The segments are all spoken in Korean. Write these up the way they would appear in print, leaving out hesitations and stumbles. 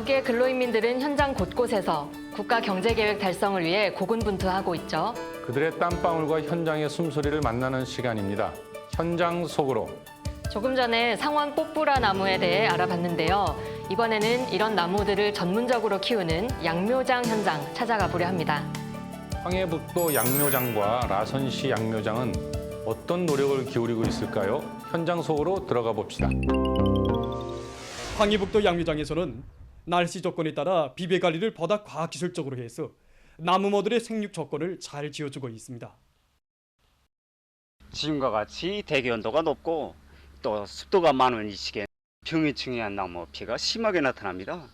북의 근로인민들은 현장 곳곳에서 국가 경제계획 달성을 위해 고군분투하고 있죠. 그들의 땀방울과 현장의 숨소리를 만나는 시간입니다. 현장 속으로. 조금 전에 상원 뽀뿌라 나무에 대해 알아봤는데요. 이번에는 이런 나무들을 전문적으로 키우는 양묘장 현장 찾아가 보려 합니다. 황해북도 양묘장과 라선시 양묘장은 어떤 노력을 기울이고 있을까요? 현장 속으로 들어가 봅시다. 황해북도 양묘장에서는 날씨 조건에 따라 비배 관리를 보다 과학기술적으로 해서 나무모들의 생육 조건을 잘 지어주고 있습니다. 지금과 같이 대기 온도가 높고 또 습도가 많은 이 시기에 병해충이한 나무 피해가 심하게 나타납니다.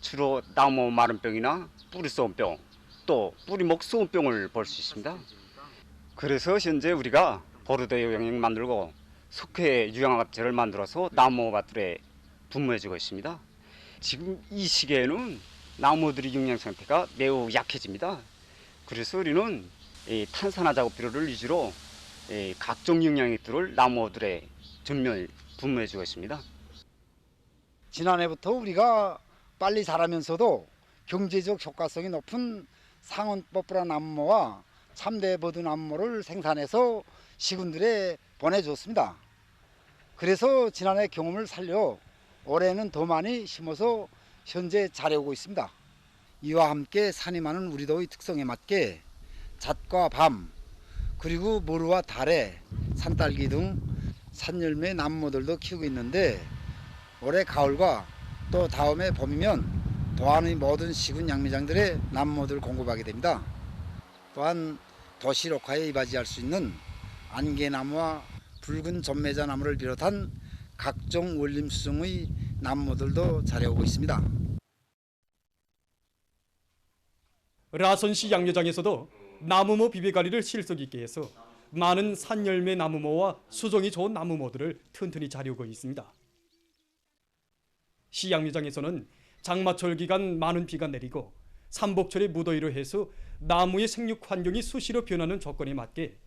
주로 나무 마른병이나 뿌리 쏘음병, 또 뿌리 목 쏘음병을 볼 수 있습니다. 그래서 현재 우리가 보르도 영양 만들고 석회 유황합제를 만들어서 나무밭들에 분무해주고 있습니다. 지금 이 시기에는 나무들의 영양 상태가 매우 약해집니다. 그래서 우리는 이 탄산화자고 비료를 위주로 각종 영양액들을 나무들에 전면 분무해주고 있습니다. 지난해부터 우리가 빨리 자라면서도 경제적 효과성이 높은 상원 뽀뿌라 나무모와 참대 버드 나무모를 생산해서 시군들에 보내줬습니다. 그래서 지난해 경험을 살려 올해는 더 많이 심어서 현재 자라오고 있습니다. 이와 함께 산이 많은 우리도의 특성에 맞게 잣과 밤, 그리고 모루와 다래, 산딸기 등 산열매 나무모들도 키우고 있는데 올해 가을과 또 다음해 봄이면 도안의 모든 시군 양묘장들의 나무모들을 공급하게 됩니다. 또한 도시 녹화에 이바지할 수 있는 안개나무와 붉은 전매자 나무를 비롯한 각종 원림수종의 나무모들도 자라오고 있습니다. 라선시 양묘장에서도 나무모 비배 관리를 실속 있게 해서 많은 산열매 나무모와 수종이 좋은 나무모들을 튼튼히 자리우고 있습니다. 시 양묘장에서는 장마철 기간 많은 비가 내리고 삼복철의 무더위로 해서 나무의 생육 환경이 수시로 변하는 조건에 맞게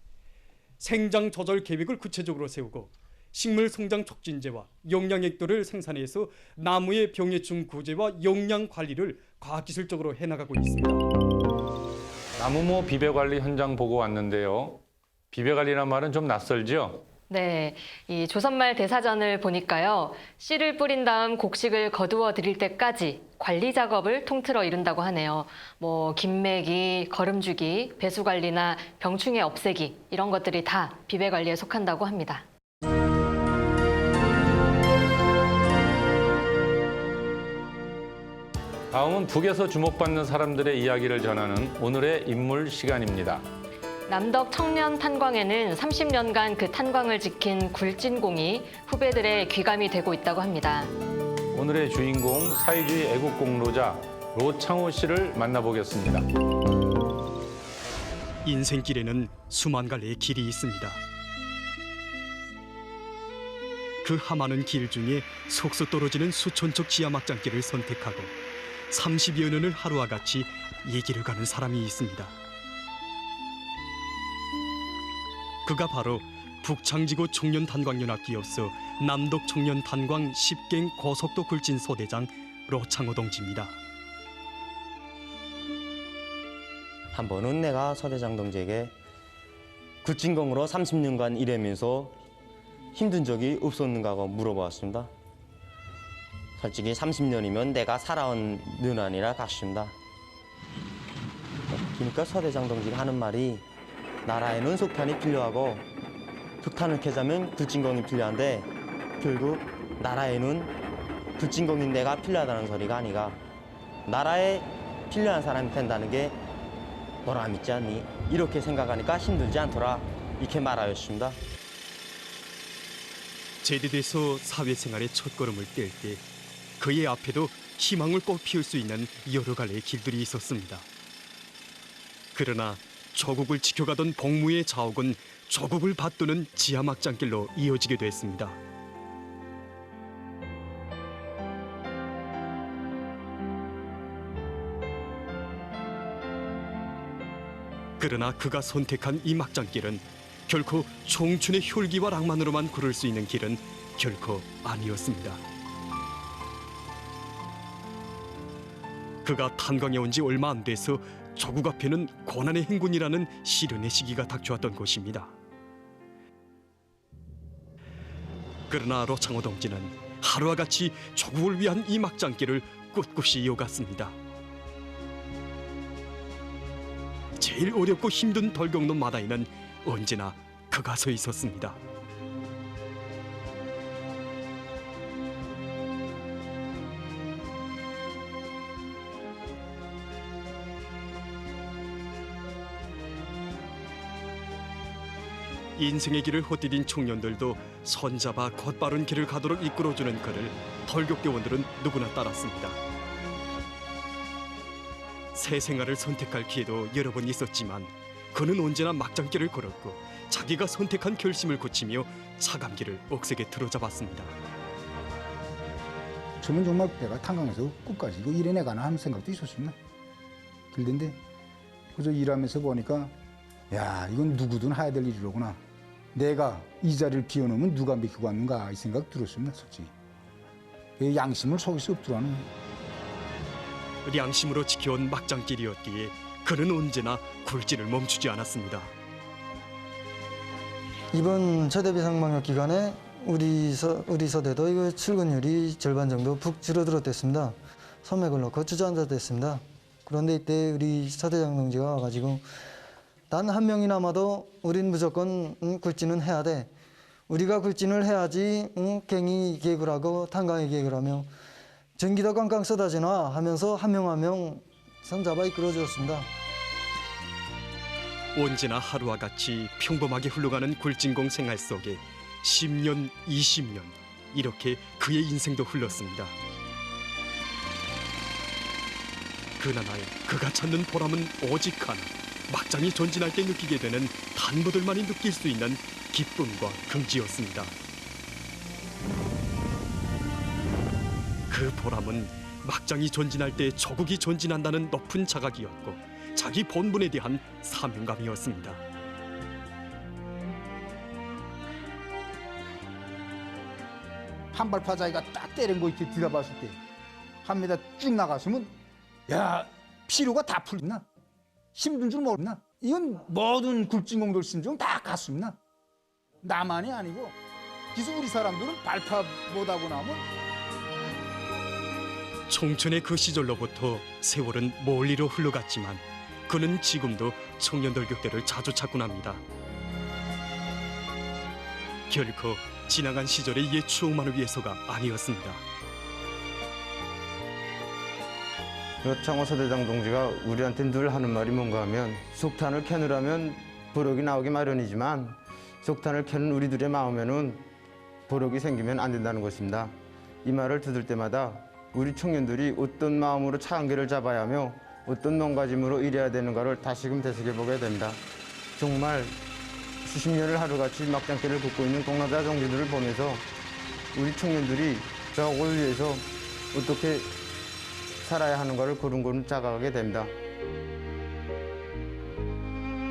생장 조절 계획을 구체적으로 세우고 식물 성장 촉진제와 영양액들을 생산해서 나무의 병해충 구제와 영양 관리를 과학기술적으로 해나가고 있습니다. 나무모 비배관리 현장 보고 왔는데요. 비배관리란 말은 좀 낯설죠? 네, 이 조선말 대사전을 보니까요. 씨를 뿌린 다음 곡식을 거두어 드릴 때까지 관리 작업을 통틀어 이룬다고 하네요. 김매기, 거름주기, 배수 관리나 병충해 없애기 이런 것들이 다 비배 관리에 속한다고 합니다. 다음은 북에서 주목받는 사람들의 이야기를 전하는 오늘의 인물 시간입니다. 남덕 청년 탄광에는 30년간 그 탄광을 지킨 굴진공이 후배들의 귀감이 되고 있다고 합니다. 오늘의 주인공 사회주의 애국공로자 로창호 씨를 만나보겠습니다. 인생길에는 수만 갈래의 길이 있습니다. 그 하많은 길 중에 속수 떨어지는 수천척 지하막장길을 선택하고 30여 년을 하루와 같이 이 길을 가는 사람이 있습니다. 그가 바로 북창지구 청년탄광연합기업소 남덕 청년탄광 10갱 고속도 굴진 소대장 로창호 동지입니다. 한 번은 내가 소대장 동지에게 굴진공으로 30년간 일하면서 힘든 적이 없었는가 하고 물어보았습니다. 솔직히 30년이면 내가 살아온 누난이라 같습니다. 그러니까 소대장 동지가 하는 말이 나라에는 석탄이 필요하고 석탄을 캐자면 굴진공이 필요한데 결국 나라에는 굴진공인 내가 필요하다는 소리가 아니라 나라에 필요한 사람이 된다는 게 너랑 믿지 않니? 이렇게 생각하니까 힘들지 않더라 이렇게 말하였습니다. 제대돼서 사회생활의 첫걸음을 뗄 때 그의 앞에도 희망을 꽃 피울 수 있는 여러 갈래의 길들이 있었습니다. 그러나 조국을 지켜가던 복무의 자옥은 조국을 받드는 지하막장길로 이어지게 됐습니다. 그러나 그가 선택한 이 막장길은 결코 청춘의 혈기와 낭만으로만 걸을 수 있는 길은 결코 아니었습니다. 그가 탄광에 온 지 얼마 안 돼서 조국 앞에는 고난의 행군이라는 시련의 시기가 닥쳐왔던 것입니다. 그러나 로창호 동지는 하루와 같이 조국을 위한 이 막장길을 꿋꿋이 이어갔습니다. 제일 어렵고 힘든 덜경로 마다에는 언제나 그가 서 있었습니다. 인생의 길을 헛디딘 청년들도 손잡아 곧바른 길을 가도록 이끌어주는 그를 덜격대원들은 누구나 따랐습니다. 새 생활을 선택할 기회도 여러 번 있었지만 그는 언제나 막장길을 걸었고 자기가 선택한 결심을 고치며 차감길을 억세게 들어잡았습니다. 저는 정말 내가 탄광에서 끝까지 이거 일해내가나 하는 생각도 있었습니다. 길던데 그저 일하면서 보니까 야 이건 누구든 해야 될 일이로구나. 내가 이 자리를 비워놓으면 누가 믿고 갔는가 이 생각 들었습니다. 솔직히 양심을 속일 수 없더라는. 양심으로 지켜온 막장길이었기에 그는 언제나 굴지를 멈추지 않았습니다. 이번 최대 비상방역 기간에 우리 서대도 이거 출근율이 절반 정도 푹 줄어들었댔습니다. 소맥을 넣고 주저앉았댔습니다. 그런데 이때 우리 서대장 동지가 와가지고 단 한 명이나마도 우린 무조건 굴진은 해야 돼. 우리가 굴진을 해야지 갱이 계획을 하고 탄광이 계획을 하며 전기도 깡깡 쏟아지나 하면서 한 명 한 명 손잡아 이끌어주었습니다. 언제나 하루와 같이 평범하게 흘러가는 굴진공 생활 속에 10년, 20년 이렇게 그의 인생도 흘렀습니다. 그나마 그가 찾는 보람은 오직 하나, 막장이 전진할 때 느끼게 되는 단부들만이 느낄 수 있는 기쁨과 긍지였습니다. 그 보람은 막장이 전진할 때 조국이 전진한다는 높은 자각이었고 자기 본분에 대한 사명감이었습니다. 한발파 자기가 딱 때린 거 이렇게 들여다봤을 때 한 미터 쭉 나갔으면 야 피로가 다 풀리나 힘든 줄 모르나. 이건 모든 굴진공들 심정 다 같습니다. 나만이 아니고 기수 우리 사람들은 발파 못하고 나면. 청춘의 그 시절로부터 세월은 멀리로 흘러갔지만 그는 지금도 청년들 격대를 자주 찾곤 합니다. 결코 지나간 시절의 옛 추억만을 위해서가 아니었습니다. 로창호 서대장 동지가 우리한테 늘 하는 말이 뭔가 하면 석탄을 캐느라면 보력이 나오기 마련이지만 석탄을 캐는 우리들의 마음에는 보력이 생기면 안 된다는 것입니다. 이 말을 들을 때마다 우리 청년들이 어떤 마음으로 차한 길을 잡아야 하며 어떤 몸가짐으로 일해야 되는가를 다시금 되새겨보게 됩니다. 정말 수십 년을 하루같이 막장길을 걷고 있는 공로자 정지들을 보면서 우리 청년들이 저국을 위해서 어떻게 살아야 하는 것을 고른고른 자각하게 됩니다.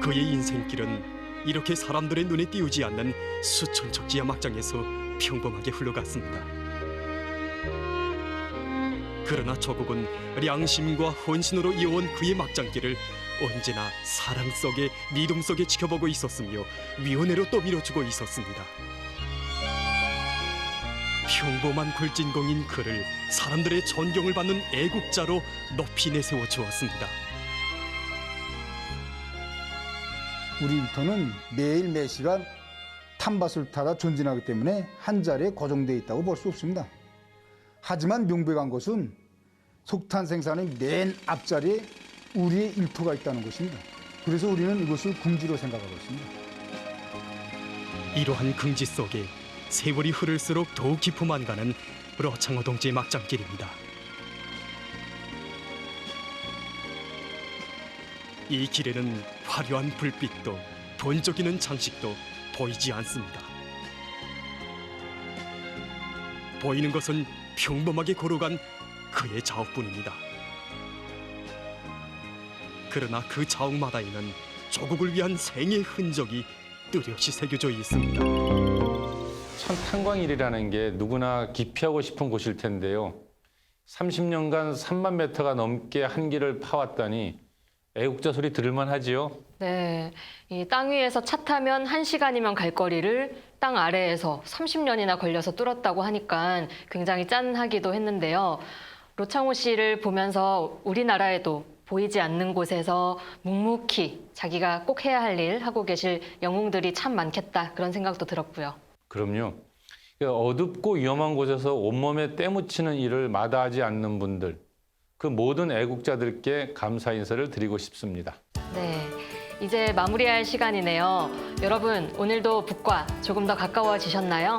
그의 인생길은 이렇게 사람들의 눈에 띄우지 않는 수천 척지의 막장에서 평범하게 흘러갔습니다. 그러나 조국은 양심과 헌신으로 이어온 그의 막장길을 언제나 사랑 속에 믿음 속에 지켜보고 있었으며 위원회로 또 밀어주고 있었습니다. 평범한 굴진공인 그를 사람들의 존경을 받는 애국자로 높이 내세워 주었습니다. 우리 일터는 매일 매 시간 탐밭을 전진하기 때문에 한 자리에 고정되어 있다고 볼 수 없습니다. 하지만 명백한 것은 석탄 생산의 맨 앞자리에 우리의 일터가 있다는 것입니다. 그래서 우리는 이것을 긍지로 생각하고 있습니다. 이러한 긍지 속에 세월이 흐를수록 더욱 깊어만 가는 로창호 동지의 막장길입니다. 이 길에는 화려한 불빛도 번쩍이는 장식도 보이지 않습니다. 보이는 것은 평범하게 걸어간 그의 자욱뿐입니다. 그러나 그 자욱마다에는 조국을 위한 생의 흔적이 뚜렷이 새겨져 있습니다. 참 탄광일이라는 게 누구나 기피하고 싶은 곳일 텐데요. 30년간 3만 미터가 넘게 한길을 파왔다니 애국자 소리 들을만 하지요? 네, 이 땅 위에서 차 타면 1시간이면 갈 거리를 땅 아래에서 30년이나 걸려서 뚫었다고 하니까 굉장히 짠하기도 했는데요. 로창호 씨를 보면서 우리나라에도 보이지 않는 곳에서 묵묵히 자기가 꼭 해야 할 일 하고 계실 영웅들이 참 많겠다 그런 생각도 들었고요. 그럼요. 어둡고 위험한 곳에서 온몸에 때묻히는 일을 마다하지 않는 분들, 그 모든 애국자들께 감사 인사를 드리고 싶습니다. 네, 이제 마무리할 시간이네요. 여러분, 오늘도 북과 조금 더 가까워지셨나요?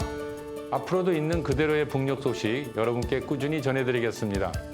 앞으로도 있는 그대로의 북녘 소식 여러분께 꾸준히 전해드리겠습니다.